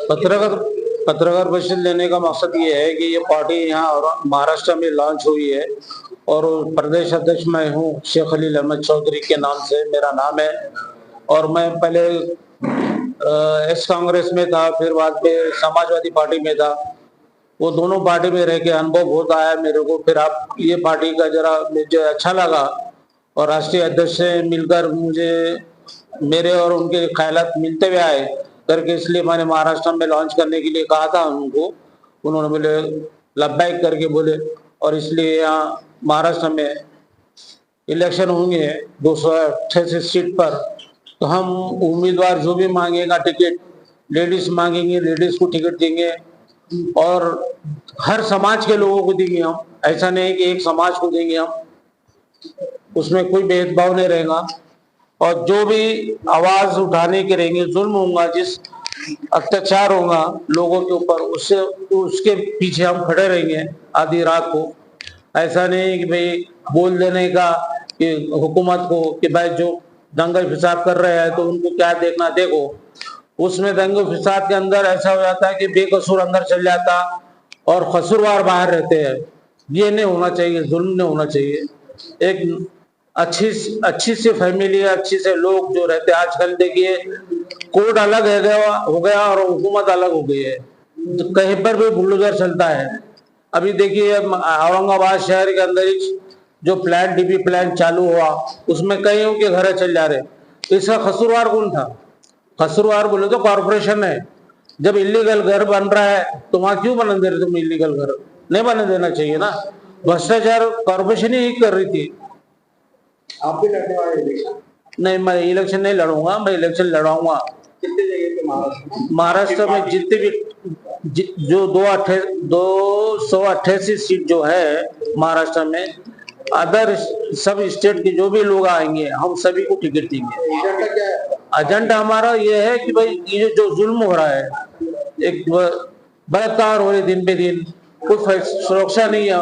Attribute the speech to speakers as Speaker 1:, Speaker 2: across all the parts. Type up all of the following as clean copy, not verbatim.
Speaker 1: पत्रकार पत्रकार परिषद लेने का मकसद ये है कि ये पार्टी यहाँ और महाराष्ट्र में लॉन्च हुई है और प्रदेश अध्यक्ष मैं हूँ। शेख खलील अहमद चौधरी के नाम से मेरा नाम है। और मैं पहले एस कांग्रेस में था, फिर बाद में समाजवादी पार्टी में था। वो दोनों पार्टी में रह के अनुभव बहुत आया मेरे को। फिर आप ये पार्टी का जरा मुझे अच्छा लगा और राष्ट्रीय अध्यक्ष से मिलकर मुझे मेरे और उनके ख्यालात मिलते हुए आए करके, इसलिए मैंने महाराष्ट्र में लॉन्च करने के लिए कहा था उनको। उन्होंने बोले लब्बैक करके बोले, और इसलिए यहाँ महाराष्ट्र में इलेक्शन होंगे 288 सीट पर। तो हम उम्मीदवार जो भी मांगेगा टिकट, लेडीज मांगेंगे लेडीज को टिकट देंगे और हर समाज के लोगों को देंगे हम। ऐसा नहीं कि एक समाज को देंगे हम, उसमें कोई भेदभाव नहीं रहेगा। और जो भी आवाज उठाने के रहेंगे, जुल्म होगा, जिस अत्याचार होगा लोगों के ऊपर, उससे उसके पीछे हम खड़े रहेंगे आधी रात को। ऐसा नहीं कि भाई बोल देने का कि हुकूमत को कि भाई जो दंगल फिसाद कर रहे हैं तो उनको क्या देखना, देखो उसमें दंगल फिसाद के अंदर ऐसा हो जाता है कि बेकसूर अंदर चल जाता और कसूरवार बाहर रहते हैं। ये नहीं होना चाहिए, जुल्म नहीं होना चाहिए। एक अच्छी सी फैमिली, अच्छी से लोग जो रहते हैं। आजकल देखिए कोर्ट अलग हो गया और हुकूमत अलग हो गई है, तो कहीं पर भी बुलडोजर चलता है। अभी देखिए औरंगाबाद शहर के अंदर जो प्लान डीपी प्लान चालू हुआ, उसमें कईयों के घर चल जा रहे। इसका कसूरवार कौन था? कसूरवार बोले तो कॉर्पोरेशन है। जब इलीगल घर बन रहा है तो वहां क्यों बना दे रहे तुम? इलीगल घर नहीं बने देना चाहिए ना। भ्रष्टाचार कॉर्पोरेशन ही कर रही थी।
Speaker 2: आप भी लड़ने वाले इलेक्शन?
Speaker 1: नहीं, मैं इलेक्शन नहीं लड़ूंगा। मैं इलेक्शन लड़ाऊंगा
Speaker 2: कितने जगह पे
Speaker 1: महाराष्ट्र में जितने भी जो 288 सीट जो है महाराष्ट्र में, अदर सब स्टेट के जो भी लोग आएंगे हम सभी को टिकट देंगे।
Speaker 2: एजेंडा क्या है?
Speaker 1: एजेंडा हमारा ये है कि भाई ये जो जुल्म हो रहा है, एक बलात्कार हो रहे दिन पे दिन, कोई सुरक्षा नहीं है,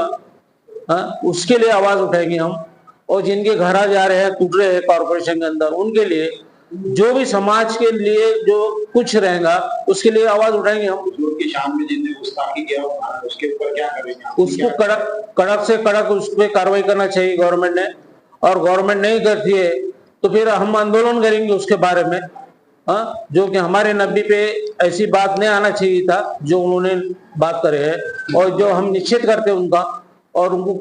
Speaker 1: उसके लिए आवाज उठाएंगे हम। और जिनके घर जा रहे हैं, टूट रहे हैं कॉर्पोरेशन के अंदर, उनके लिए, जो भी समाज के लिए जो कुछ रहेगा उसके लिए आवाज उठाएंगे हम।
Speaker 2: की शान में जिसने गुस्ताखी किया उसके ऊपर क्या करेंगे?
Speaker 1: उसको कड़क से कड़क उस पर कार्रवाई करना चाहिए गवर्नमेंट ने। और गवर्नमेंट नहीं करती है तो फिर हम आंदोलन करेंगे उसके बारे में। जो कि हमारे नब्बी पे ऐसी बात नहीं आना चाहिए था जो उन्होंने बात करे है, और जो हम निश्चित करते हैं उनका। और उनको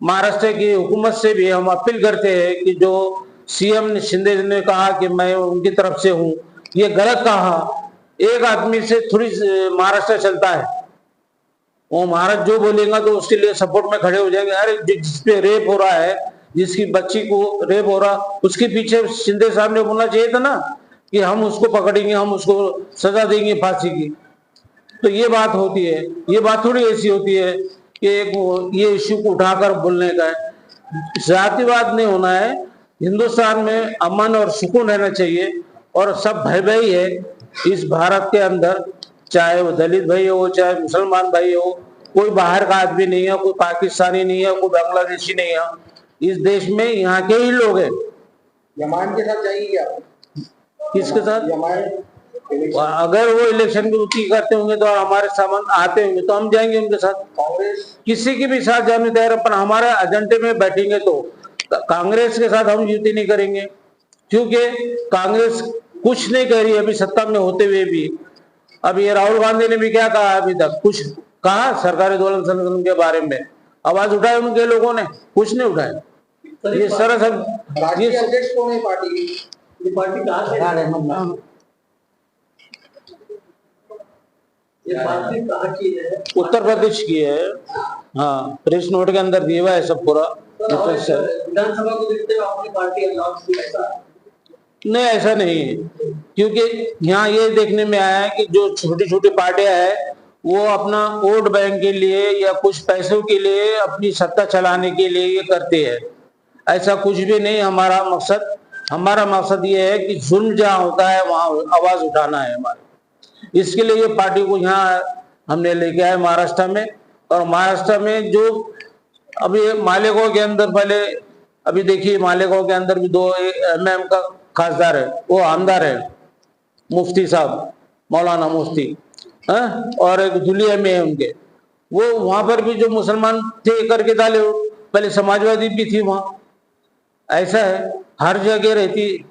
Speaker 1: महाराष्ट्र की हुकूमत से भी हम अपील करते हैं कि जो सीएम शिंदे ने कहा कि मैं उनकी तरफ से हूँ, ये गलत कहा। एक आदमी से थोड़ी महाराष्ट्र चलता है। वो महाराष्ट्र जो बोलेगा तो उसके लिए सपोर्ट में खड़े हो जाएंगे। अरे जिसपे रेप हो रहा है, जिसकी बच्ची को रेप हो रहा, उसके पीछे शिंदे साहब ने बोलना चाहिए था ना कि हम उसको पकड़ेंगे, हम उसको सजा देंगे फांसी की। तो ये बात होती है। ये बात थोड़ी ऐसी होती है कि ये इश्यू को उठाकर बोलने का है। जातिवाद नहीं होना है। हिंदुस्तान में अमन और सुकून रहना चाहिए और सब भाई भाई है इस भारत के अंदर। चाहे वो दलित भाई हो, चाहे मुसलमान भाई हो, कोई बाहर का आदमी नहीं है, कोई पाकिस्तानी नहीं है, कोई बांग्लादेशी नहीं है। इस देश में यहाँ के ही लोग हैं।
Speaker 2: जमात के साथ जाएंगे क्या?
Speaker 1: किसके साथ?
Speaker 2: जमात
Speaker 1: अगर वो इलेक्शन की उठी करते होंगे तो हमारे सामान आते होंगे तो हम जाएंगे उनके साथ।
Speaker 2: कांग्रेस
Speaker 1: किसी के भी साथ जाने तैयार, पर हमारे एजेंडे में बैठेंगे तो कांग्रेस के साथ हम युति नहीं करेंगे, क्योंकि कांग्रेस कुछ नहीं कर रही अभी सत्ता में होते हुए भी। अभी ये राहुल गांधी ने भी क्या कहा, अभी तक कुछ कहा सरकारी दौलत संगठन के बारे में? आवाज उठाए उनके लोगों ने? कुछ नहीं उठाए। ये सरस
Speaker 2: राष्ट्रीय अध्यक्ष कौन है पार्टी की? ये पार्टी कहाँ से है? ये पार्टी कहाँ की है?
Speaker 1: उत्तर प्रदेश की है। हाँ, प्रेस नोट के अंदर दिया हुआ है सब पूरा।
Speaker 2: विधानसभा को देखते हुए अपनी पार्टी अनाउंस की? ऐसा
Speaker 1: नहीं, ऐसा नहीं है, क्योंकि यहाँ ये देखने में आया है कि जो छोटी छोटी पार्टियां हैं वो अपना वोट बैंक के लिए या कुछ पैसों के लिए, अपनी सत्ता चलाने के लिए ये करते हैं। ऐसा कुछ भी नहीं हमारा मकसद ये है कि जुल्म जहाँ होता है वहाँ आवाज उठाना है हमारे। इसके लिए ये पार्टी को यहाँ हमने लेके आए महाराष्ट्र में। और महाराष्ट्र में जो अभी मालेगांव के अंदर, पहले अभी देखिए मालेगांव के अंदर भी 2 MM का खासदार है, वो आमदार है मुफ्ती साहब। मौलाना मुफ्ती, और एक दुलिया में है उनके, वो वहां पर भी जो मुसलमान थे करके डाले, पहले समाजवादी भी थी वहां। ऐसा है, हर जगह रहती,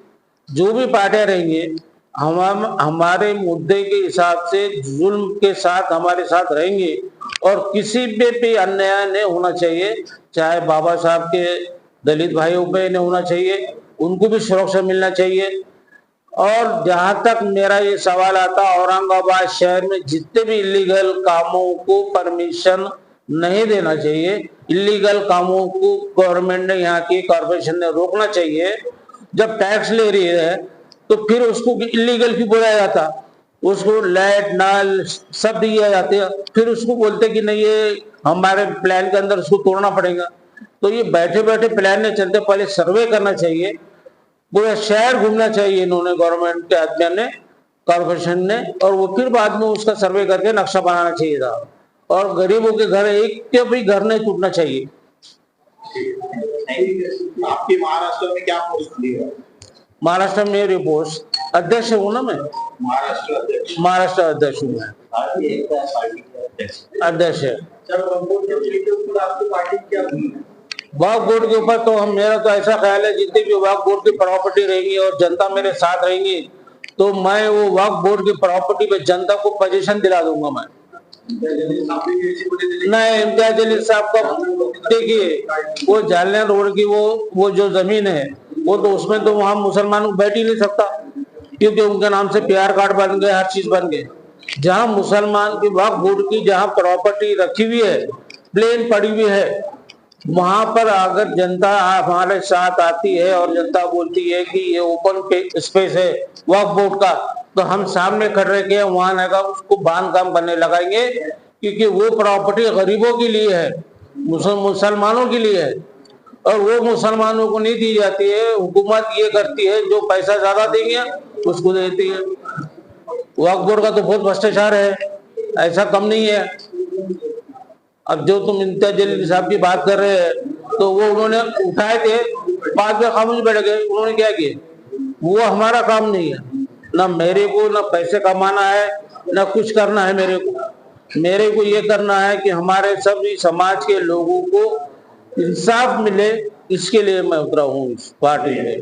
Speaker 1: जो भी पार्टियां रहेंगी हम हमारे मुद्दे के हिसाब से जुल्म के साथ हमारे साथ रहेंगे, और किसी पे भी अन्याय नहीं होना चाहिए, चाहे बाबा साहब के दलित भाइयों पे नहीं होना चाहिए, उनको भी सुरक्षा मिलना चाहिए। और जहां तक मेरा ये सवाल आता, औरंगाबाद शहर में जितने भी इलीगल कामों को परमिशन नहीं देना चाहिए, इलीगल कामों को गवर्नमेंट ने, यहाँ की कॉर्पोरेशन ने रोकना चाहिए। जब टैक्स ले रही है तो फिर उसको इलीगल क्यों बोला जाता, उसको लाइट नल सब दिए जाते हैं, फिर उसको बोलते कि नहीं ये हमारे प्लान के अंदर उसको तोड़ना पड़ेगा। तो ये बैठे बैठे प्लान नहीं चलते, पहले सर्वे करना चाहिए, पूरा शहर घूमना चाहिए इन्होंने, गवर्नमेंट के आदमी ने, कॉर्पोरेशन ने, और वो फिर बाद में उसका सर्वे करके नक्शा बनाना चाहिए था। और गरीबों के घर एक के भी घर नहीं टूटना चाहिए।
Speaker 3: आपकी महाराष्ट्र में क्या पोस्ट ली है?
Speaker 1: महाराष्ट्र में मेरी पोस्ट अध्यक्ष हूँ ना मैं, महाराष्ट्र अध्यक्ष हूँ मैं, अध्यक्ष है।
Speaker 2: आपकी पार्टी क्या
Speaker 1: वक्फ बोर्ड के ऊपर तो मेरा तो ऐसा ख्याल है, जितनी भी वक्फ बोर्ड की प्रॉपर्टी रहेगी और जनता मेरे साथ रहेंगी, तो मैं वो वक्फ बोर्ड की प्रॉपर्टी पे जनता को पोजीशन दिला दूंगा मैं। नहीं, इम्तियाज अली साहब का देखिए, वो जालना रोड की वो जो जमीन है, वो तो उसमें तो वहां मुसलमान बैठ ही नहीं सकता, क्योंकि उनके नाम से PR कार्ड बन गए, हर चीज बन गए। जहां मुसलमान की वक्फ बोर्ड की जहां प्रॉपर्टी रखी हुई है, प्लेन पड़ी हुई है, वहां पर अगर जनता हमारे साथ आती है और जनता बोलती है कि ये ओपन स्पेस है वक्फ बोर्ड का, तो हम सामने खड़े के वहां लगा उसको बांध काम करने लगाएंगे, क्योंकि वो प्रॉपर्टी गरीबों के लिए है, मुसलमानों के लिए है, और वो मुसलमानों को नहीं दी जाती है। हुकूमत ये करती है, जो पैसा ज्यादा देंगे उसको देती है। वक्फ बोर्ड का तो बहुत भ्रष्टाचार है, ऐसा कम नहीं है। अब जो तुम इम्तियाज अली साहब की बात कर रहे हैं, तो वो उन्होंने उठाए थे, बाद में खामोश बैठ गए। उन्होंने क्या किया, वो हमारा काम नहीं है, ना मेरे को ना पैसे कमाना है, ना कुछ करना है। मेरे को ये करना है कि हमारे सभी समाज के लोगों को इंसाफ मिले, इसके लिए मैं उतरा हूँ इस पार्टी में।